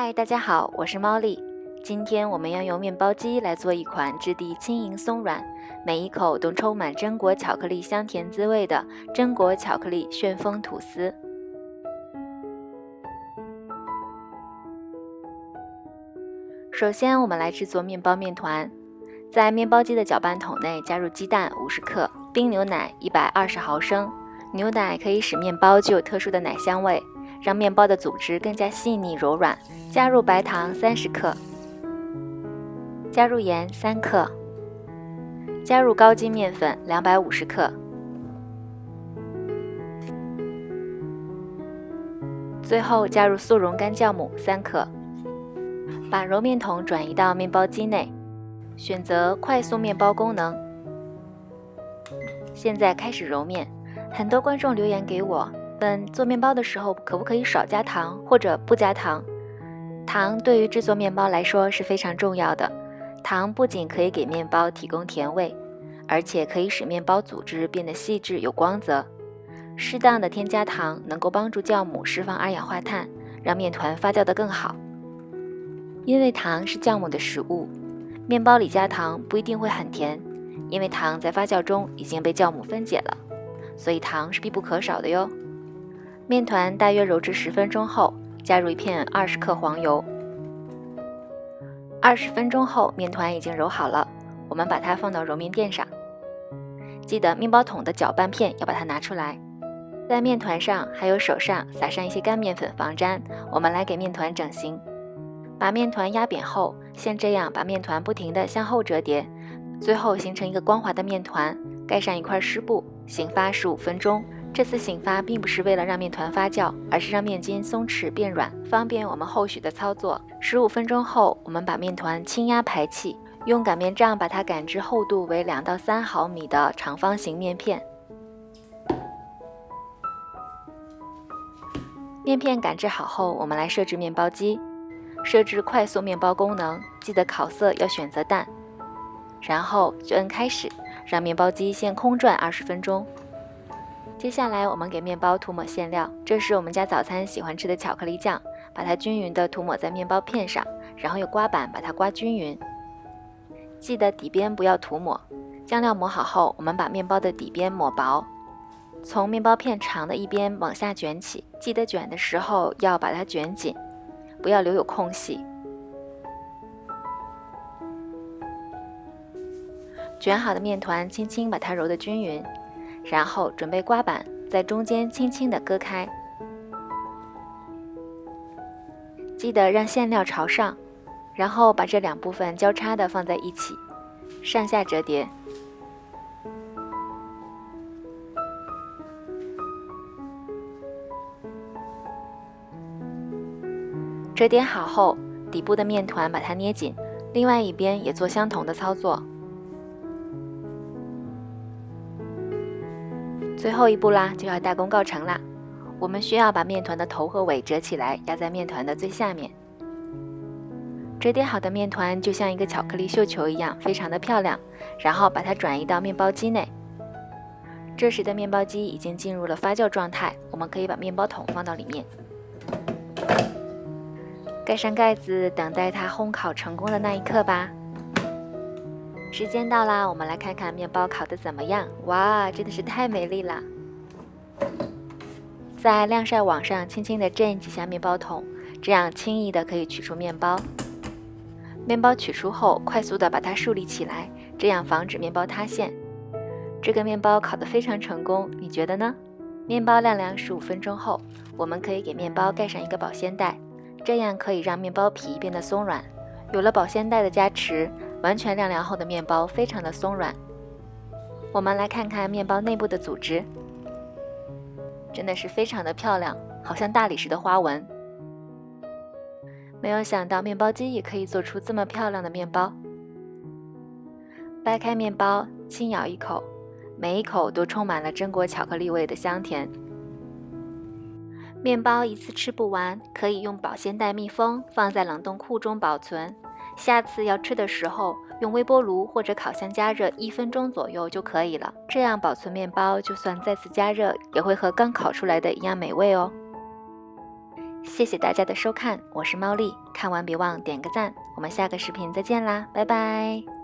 嗨，大家好，我是猫莉。今天我们要用面包机来做一款质地轻盈松软，每一口都充满榛果巧克力香甜滋味的榛果巧克力旋风吐司。首先，我们来制作面包面团。在面包机的搅拌桶内加入鸡蛋50克、冰牛奶120毫升。牛奶可以使面包具有特殊的奶香味，让面包的组织更加细腻柔软。加入白糖30克，加入盐3克，加入高筋面粉250克，最后加入速溶干酵母3克。把揉面桶转移到面包机内，选择快速面包功能。现在开始揉面。很多观众留言给我，问做面包的时候可不可以少加糖或者不加糖。糖对于制作面包来说是非常重要的，糖不仅可以给面包提供甜味，而且可以使面包组织变得细致有光泽。适当的添加糖能够帮助酵母释放二氧化碳，让面团发酵得更好。因为糖是酵母的食物，面包里加糖不一定会很甜，因为糖在发酵中已经被酵母分解了，所以糖是必不可少的哟。面团大约揉至10分钟后，加入1片20克黄油。20分钟后，面团已经揉好了，我们把它放到揉面垫上。记得面包桶的搅拌片要把它拿出来。在面团上还有手上撒上一些干面粉防粘，我们来给面团整形。把面团压扁后，像这样把面团不停地向后折叠，最后形成一个光滑的面团，盖上一块湿布，醒发15分钟。这次醒发并不是为了让面团发酵，而是让面筋松弛变软，方便我们后续的操作。15分钟后，我们把面团轻压排气，用擀面杖把它擀至厚度为2到3毫米的长方形面片。面片擀制好后，我们来设置面包机。设置快速面包功能，记得烤色要选择淡，然后就摁开始，让面包机先空转20分钟。接下来我们给面包涂抹馅料，这是我们家早餐喜欢吃的巧克力酱，把它均匀地涂抹在面包片上，然后用刮板把它刮均匀。记得底边不要涂抹。酱料抹好后，我们把面包的底边抹薄，从面包片长的一边往下卷起，记得卷的时候要把它卷紧，不要留有空隙。卷好的面团轻轻把它揉得均匀，然后准备刮板在中间轻轻地割开，记得让馅料朝上，然后把这两部分交叉地放在一起，上下折叠。折叠好后，底部的面团把它捏紧，另外一边也做相同的操作。最后一步啦，就要大功告成啦。我们需要把面团的头和尾折起来，压在面团的最下面。折叠好的面团就像一个巧克力绣球一样，非常的漂亮。然后把它转移到面包机内。这时的面包机已经进入了发酵状态，我们可以把面包桶放到里面。盖上盖子，等待它烘烤成功的那一刻吧。时间到啦，我们来看看面包烤得怎么样。哇，真的是太美丽了！在晾晒网上轻轻地震几下面包桶，这样轻易的可以取出面包。面包取出后，快速的把它竖立起来，这样防止面包塌陷。这个面包烤得非常成功，你觉得呢？面包晾凉15分钟后，我们可以给面包盖上一个保鲜袋。这样可以让面包皮变得松软，有了保鲜袋的加持，完全晾凉后的面包非常的松软。我们来看看面包内部的组织，真的是非常的漂亮，好像大理石的花纹。没有想到面包机也可以做出这么漂亮的面包。掰开面包，轻咬一口，每一口都充满了榛果巧克力味的香甜。面包一次吃不完，可以用保鲜袋密封，放在冷冻库中保存。下次要吃的时候，用微波炉或者烤箱加热1分钟左右就可以了。这样保存面包，就算再次加热，也会和刚烤出来的一样美味哦。谢谢大家的收看，我是猫丽，看完别忘点个赞，我们下个视频再见啦，拜拜。